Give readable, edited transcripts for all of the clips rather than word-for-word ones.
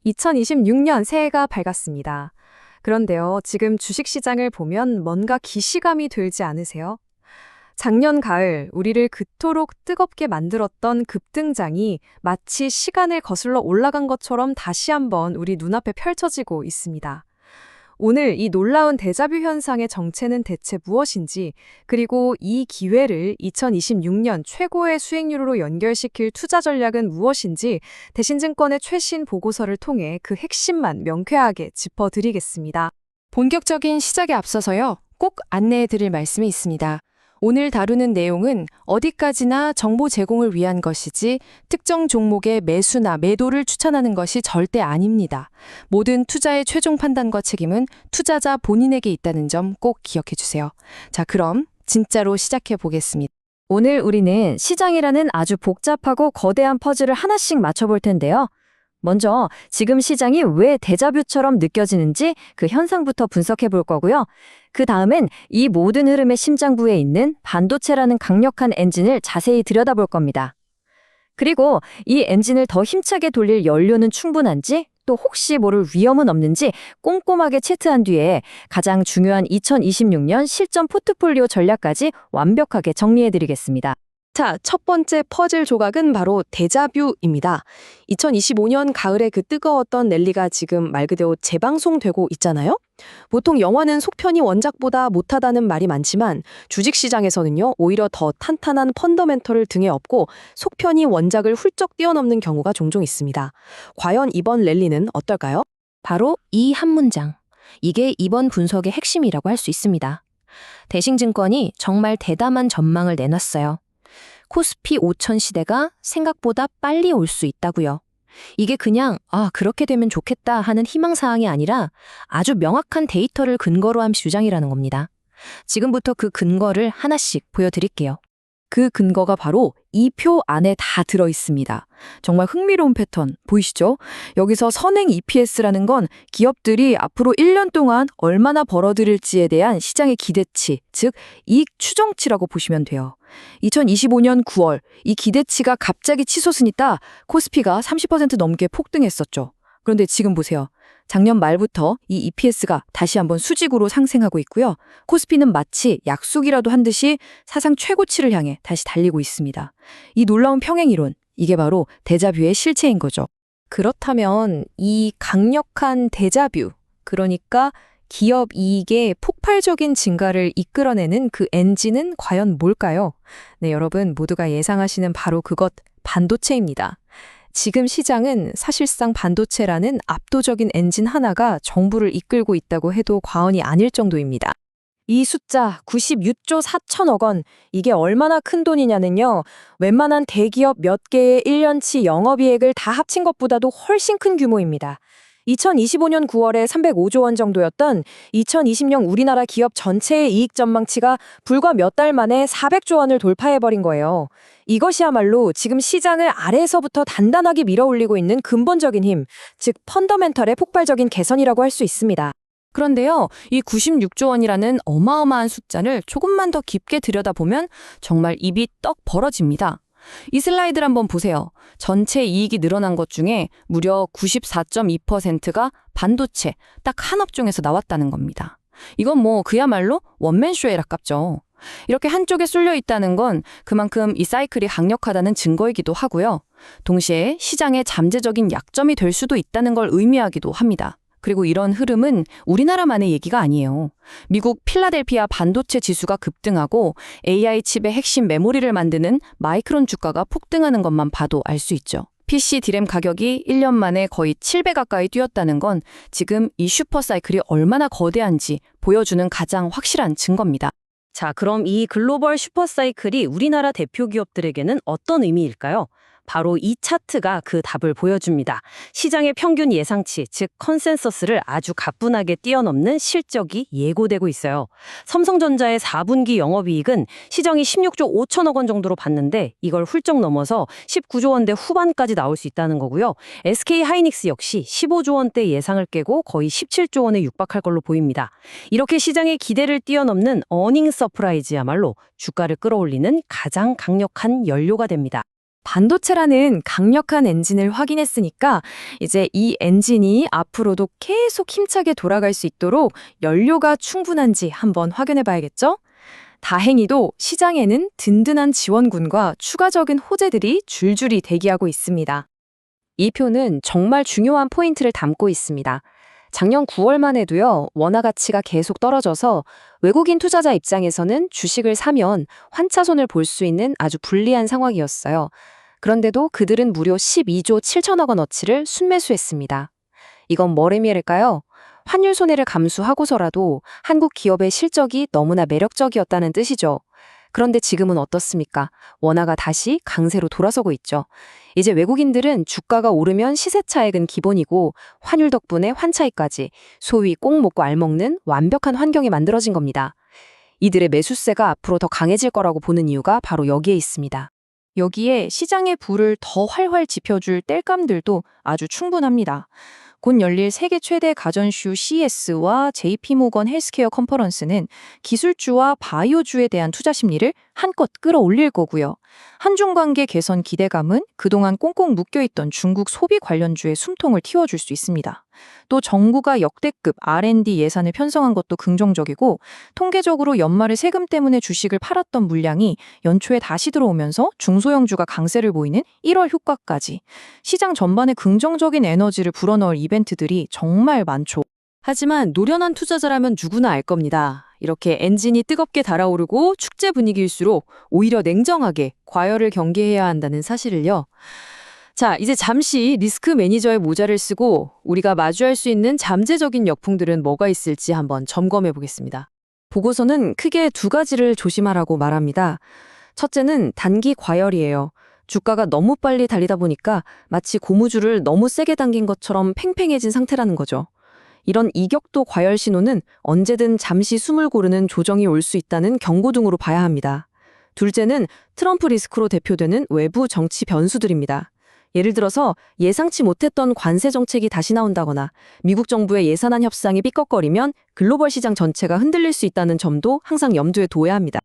2026년 새해가 밝았습니다. 그런데요, 지금 주식시장을 보면 뭔가 기시감이 들지 않으세요? 작년 가을 우리를 그토록 뜨겁게 만들었던 급등장이 마치 시간을 거슬러 올라간 것처럼 다시 한번 우리 눈앞에 펼쳐지고 있습니다. 오늘 이 놀라운 데자뷰 현상의 정체는 대체 무엇인지, 그리고 이 기회를 2026년 최고의 수익률로 연결시킬 투자 전략은 무엇인지 대신증권의 최신 보고서를 통해 그 핵심만 명쾌하게 짚어드리겠습니다. 본격적인 시작에 앞서서요, 꼭 안내해 드릴 말씀이 있습니다. 오늘 다루는 내용은 어디까지나 정보 제공을 위한 것이지 특정 종목의 매수나 매도를 추천하는 것이 절대 아닙니다. 모든 투자의 최종 판단과 책임은 투자자 본인에게 있다는 점 꼭 기억해 주세요. 자, 그럼 진짜로 시작해 보겠습니다. 오늘 우리는 시장이라는 아주 복잡하고 거대한 퍼즐을 하나씩 맞춰볼 텐데요. 먼저 지금 시장이 왜 데자뷰처럼 느껴지는지 그 현상부터 분석해 볼 거고요. 그 다음엔 이 모든 흐름의 심장부에 있는 반도체라는 강력한 엔진을 자세히 들여다볼 겁니다. 그리고 이 엔진을 더 힘차게 돌릴 연료는 충분한지, 또 혹시 모를 위험은 없는지 꼼꼼하게 체크한 뒤에 가장 중요한 2026년 실전 포트폴리오 전략까지 완벽하게 정리해 드리겠습니다. 자, 첫 번째 퍼즐 조각은 바로 데자뷰입니다. 2025년 가을에 그 뜨거웠던 랠리가 지금 말 그대로 재방송되고 있잖아요. 보통 영화는 속편이 원작보다 못하다는 말이 많지만 주식시장에서는요, 오히려 더 탄탄한 펀더멘털을 등에 업고 속편이 원작을 훌쩍 뛰어넘는 경우가 종종 있습니다. 과연 이번 랠리는 어떨까요? 바로 이 한 문장. 이게 이번 분석의 핵심이라고 할 수 있습니다. 대신증권이 정말 대담한 전망을 내놨어요. 코스피 5000 시대가 생각보다 빨리 올 수 있다고요. 이게 그냥 그렇게 되면 좋겠다 하는 희망사항이 아니라 아주 명확한 데이터를 근거로 한 주장이라는 겁니다. 지금부터 그 근거를 하나씩 보여드릴게요. 그 근거가 바로 이 표 안에 다 들어 있습니다. 정말 흥미로운 패턴 보이시죠? 여기서 선행 EPS라는 건 기업들이 앞으로 1년 동안 얼마나 벌어들일지에 대한 시장의 기대치, 즉 이익 추정치라고 보시면 돼요. 2025년 9월 이 기대치가 갑자기 치솟으니까 코스피가 30% 넘게 폭등했었죠. 그런데 지금 보세요. 작년 말부터 이 EPS가 다시 한번 수직으로 상승하고 있고요. 코스피는 마치 약속이라도 한 듯이 사상 최고치를 향해 다시 달리고 있습니다. 이 놀라운 평행이론, 이게 바로 데자뷰의 실체인 거죠. 그렇다면 이 강력한 데자뷰, 그러니까 기업 이익의 폭발적인 증가를 이끌어내는 그 엔진은 과연 뭘까요? 네, 여러분 모두가 예상하시는 바로 그것, 반도체입니다. 지금 시장은 사실상 반도체라는 압도적인 엔진 하나가 정부를 이끌고 있다고 해도 과언이 아닐 정도입니다. 이 숫자 96조 4천억 원, 이게 얼마나 큰 돈이냐는요, 웬만한 대기업 몇 개의 1년치 영업이익을 다 합친 것보다도 훨씬 큰 규모입니다. 2025년 9월에 305조 원 정도였던 2020년 우리나라 기업 전체의 이익 전망치가 불과 몇 달 만에 400조 원을 돌파해버린 거예요. 이것이야말로 지금 시장을 아래에서부터 단단하게 밀어올리고 있는 근본적인 힘, 즉 펀더멘털의 폭발적인 개선이라고 할 수 있습니다. 그런데요, 이 96조 원이라는 어마어마한 숫자를 조금만 더 깊게 들여다보면 정말 입이 떡 벌어집니다. 이 슬라이드를 한번 보세요. 전체 이익이 늘어난 것 중에 무려 94.2%가 반도체 딱 한 업종에서 나왔다는 겁니다. 이건 그야말로 원맨쇼에 가깝죠. 이렇게 한쪽에 쏠려 있다는 건 그만큼 이 사이클이 강력하다는 증거이기도 하고요. 동시에 시장의 잠재적인 약점이 될 수도 있다는 걸 의미하기도 합니다. 그리고 이런 흐름은 우리나라만의 얘기가 아니에요. 미국 필라델피아 반도체 지수가 급등하고 AI 칩의 핵심 메모리를 만드는 마이크론 주가가 폭등하는 것만 봐도 알 수 있죠. PC 디램 가격이 1년 만에 거의 7배 가까이 뛰었다는 건 지금 이 슈퍼사이클이 얼마나 거대한지 보여주는 가장 확실한 증거입니다. 자, 그럼 이 글로벌 슈퍼사이클이 우리나라 대표 기업들에게는 어떤 의미일까요? 바로 이 차트가 그 답을 보여줍니다. 시장의 평균 예상치, 즉 컨센서스를 아주 가뿐하게 뛰어넘는 실적이 예고되고 있어요. 삼성전자의 4분기 영업이익은 시장이 16조 5천억 원 정도로 봤는데 이걸 훌쩍 넘어서 19조 원대 후반까지 나올 수 있다는 거고요. SK하이닉스 역시 15조 원대 예상을 깨고 거의 17조 원에 육박할 걸로 보입니다. 이렇게 시장의 기대를 뛰어넘는 어닝 서프라이즈야말로 주가를 끌어올리는 가장 강력한 연료가 됩니다. 반도체라는 강력한 엔진을 확인했으니까 이제 이 엔진이 앞으로도 계속 힘차게 돌아갈 수 있도록 연료가 충분한지 한번 확인해 봐야겠죠? 다행히도 시장에는 든든한 지원군과 추가적인 호재들이 줄줄이 대기하고 있습니다. 이 표는 정말 중요한 포인트를 담고 있습니다. 작년 9월만 해도요, 원화 가치가 계속 떨어져서 외국인 투자자 입장에서는 주식을 사면 환차손을 볼 수 있는 아주 불리한 상황이었어요. 그런데도 그들은 무려 12조 7천억 원어치를 순매수했습니다. 이건 뭘 의미할까요? 환율 손해를 감수하고서라도 한국 기업의 실적이 너무나 매력적이었다는 뜻이죠. 그런데 지금은 어떻습니까? 원화가 다시 강세로 돌아서고 있죠. 이제 외국인들은 주가가 오르면 시세 차익은 기본이고 환율 덕분에 환차익까지 소위 꼭 먹고 알 먹는 완벽한 환경이 만들어진 겁니다. 이들의 매수세가 앞으로 더 강해질 거라고 보는 이유가 바로 여기에 있습니다. 여기에 시장의 불을 더 활활 지펴줄 땔감들도 아주 충분합니다. 곧 열릴 세계 최대 가전슈 CES와 JP모건 헬스케어 컨퍼런스는 기술주와 바이오주에 대한 투자 심리를 한껏 끌어올릴 거고요. 한중 관계 개선 기대감은 그동안 꽁꽁 묶여있던 중국 소비 관련주의 숨통을 틔워줄 수 있습니다. 또 정부가 역대급 R&D 예산을 편성한 것도 긍정적이고 통계적으로 연말에 세금 때문에 주식을 팔았던 물량이 연초에 다시 들어오면서 중소형주가 강세를 보이는 1월 효과까지 시장 전반에 긍정적인 에너지를 불어넣을 이벤트들이 정말 많죠. 하지만 노련한 투자자라면 누구나 알 겁니다. 이렇게 엔진이 뜨겁게 달아오르고 축제 분위기일수록 오히려 냉정하게 과열을 경계해야 한다는 사실을요. 자, 이제 잠시 리스크 매니저의 모자를 쓰고 우리가 마주할 수 있는 잠재적인 역풍들은 뭐가 있을지 한번 점검해 보겠습니다. 보고서는 크게 두 가지를 조심하라고 말합니다. 첫째는 단기 과열이에요. 주가가 너무 빨리 달리다 보니까 마치 고무줄을 너무 세게 당긴 것처럼 팽팽해진 상태라는 거죠. 이런 이격도 과열 신호는 언제든 잠시 숨을 고르는 조정이 올 수 있다는 경고등으로 봐야 합니다. 둘째는 트럼프 리스크로 대표되는 외부 정치 변수들입니다. 예를 들어서 예상치 못했던 관세 정책이 다시 나온다거나 미국 정부의 예산안 협상이 삐걱거리면 글로벌 시장 전체가 흔들릴 수 있다는 점도 항상 염두에 둬야 합니다.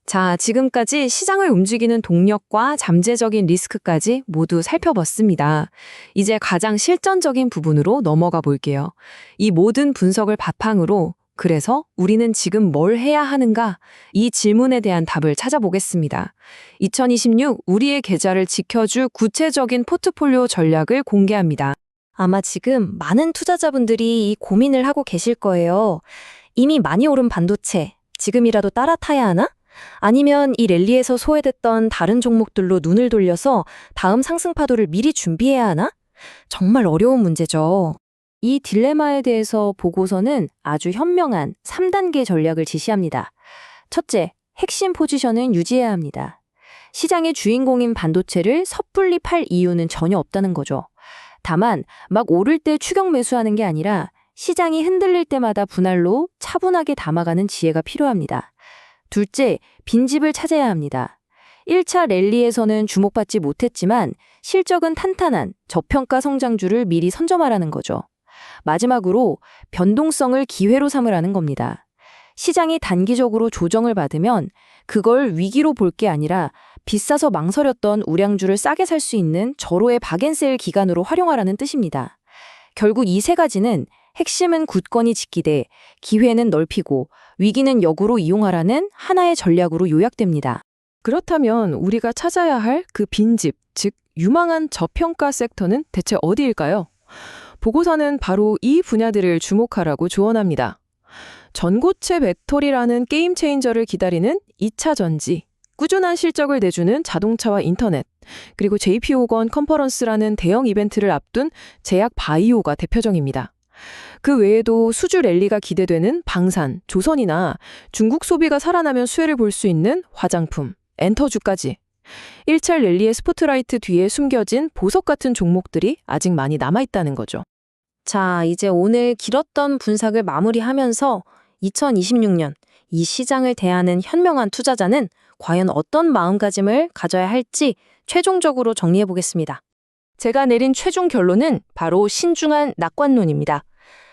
자, 지금까지 시장을 움직이는 동력과 잠재적인 리스크까지 모두 살펴봤습니다. 이제 가장 실전적인 부분으로 넘어가 볼게요. 이 모든 분석을 바탕으로 그래서 우리는 지금 뭘 해야 하는가? 이 질문에 대한 답을 찾아보겠습니다. 2026 우리의 계좌를 지켜줄 구체적인 포트폴리오 전략을 공개합니다. 아마 지금 많은 투자자분들이 이 고민을 하고 계실 거예요. 이미 많이 오른 반도체, 지금이라도 따라 타야 하나? 아니면 이 랠리에서 소외됐던 다른 종목들로 눈을 돌려서 다음 상승 파도를 미리 준비해야 하나? 정말 어려운 문제죠. 이 딜레마에 대해서 보고서는 아주 현명한 3단계 전략을 지시합니다. 첫째, 핵심 포지션은 유지해야 합니다. 시장의 주인공인 반도체를 섣불리 팔 이유는 전혀 없다는 거죠. 다만 막 오를 때 추격 매수하는 게 아니라 시장이 흔들릴 때마다 분할로 차분하게 담아가는 지혜가 필요합니다. 둘째, 빈집을 찾아야 합니다. 1차 랠리에서는 주목받지 못했지만 실적은 탄탄한 저평가 성장주를 미리 선점하라는 거죠. 마지막으로 변동성을 기회로 삼으라는 겁니다. 시장이 단기적으로 조정을 받으면 그걸 위기로 볼 게 아니라 비싸서 망설였던 우량주를 싸게 살 수 있는 절호의 박앤세일 기간으로 활용하라는 뜻입니다. 결국 이 세 가지는 핵심은 굳건히 지키되 기회는 넓히고 위기는 역으로 이용하라는 하나의 전략으로 요약됩니다. 그렇다면 우리가 찾아야 할 그 빈집, 즉 유망한 저평가 섹터는 대체 어디일까요? 보고서는 바로 이 분야들을 주목하라고 조언합니다. 전고체 배터리라는 게임 체인저를 기다리는 2차 전지, 꾸준한 실적을 내주는 자동차와 인터넷, 그리고 JP모건 컨퍼런스라는 대형 이벤트를 앞둔 제약 바이오가 대표적입니다. 그 외에도 수주 랠리가 기대되는 방산, 조선이나 중국 소비가 살아나면 수혜를 볼 수 있는 화장품, 엔터주까지 1차 랠리의 스포트라이트 뒤에 숨겨진 보석 같은 종목들이 아직 많이 남아있다는 거죠. 자, 이제 오늘 길었던 분석을 마무리하면서 2026년 이 시장을 대하는 현명한 투자자는 과연 어떤 마음가짐을 가져야 할지 최종적으로 정리해 보겠습니다. 제가 내린 최종 결론은 바로 신중한 낙관론입니다.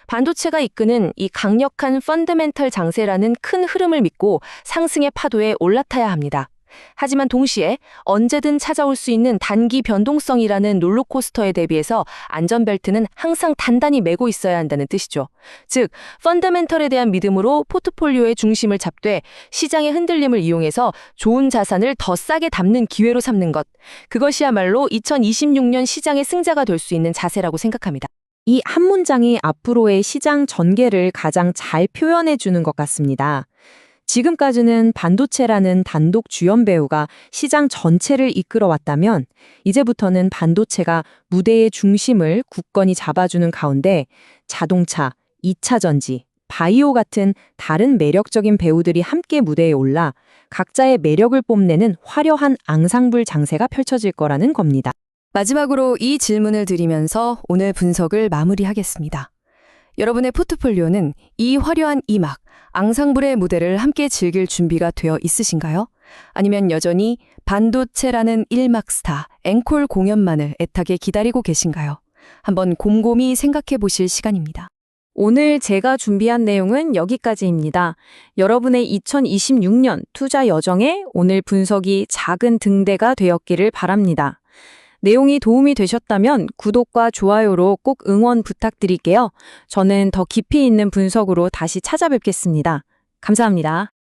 반도체가 이끄는 이 강력한 펀더멘털 장세라는 큰 흐름을 믿고 상승의 파도에 올라타야 합니다. 하지만 동시에 언제든 찾아올 수 있는 단기 변동성이라는 롤러코스터에 대비해서 안전벨트는 항상 단단히 매고 있어야 한다는 뜻이죠. 즉, 펀더멘털에 대한 믿음으로 포트폴리오의 중심을 잡되 시장의 흔들림을 이용해서 좋은 자산을 더 싸게 담는 기회로 삼는 것. 그것이야말로 2026년 시장의 승자가 될 수 있는 자세라고 생각합니다. 이 한 문장이 앞으로의 시장 전개를 가장 잘 표현해 주는 것 같습니다. 지금까지는 반도체라는 단독 주연 배우가 시장 전체를 이끌어왔다면 이제부터는 반도체가 무대의 중심을 굳건히 잡아주는 가운데 자동차, 2차 전지, 바이오 같은 다른 매력적인 배우들이 함께 무대에 올라 각자의 매력을 뽐내는 화려한 앙상블 장세가 펼쳐질 거라는 겁니다. 마지막으로 이 질문을 드리면서 오늘 분석을 마무리하겠습니다. 여러분의 포트폴리오는 이 화려한 이막, 앙상블의 무대를 함께 즐길 준비가 되어 있으신가요? 아니면 여전히 반도체라는 일막 스타, 앵콜 공연만을 애타게 기다리고 계신가요? 한번 곰곰이 생각해 보실 시간입니다. 오늘 제가 준비한 내용은 여기까지입니다. 여러분의 2026년 투자 여정에 오늘 분석이 작은 등대가 되었기를 바랍니다. 내용이 도움이 되셨다면 구독과 좋아요로 꼭 응원 부탁드릴게요. 저는 더 깊이 있는 분석으로 다시 찾아뵙겠습니다. 감사합니다.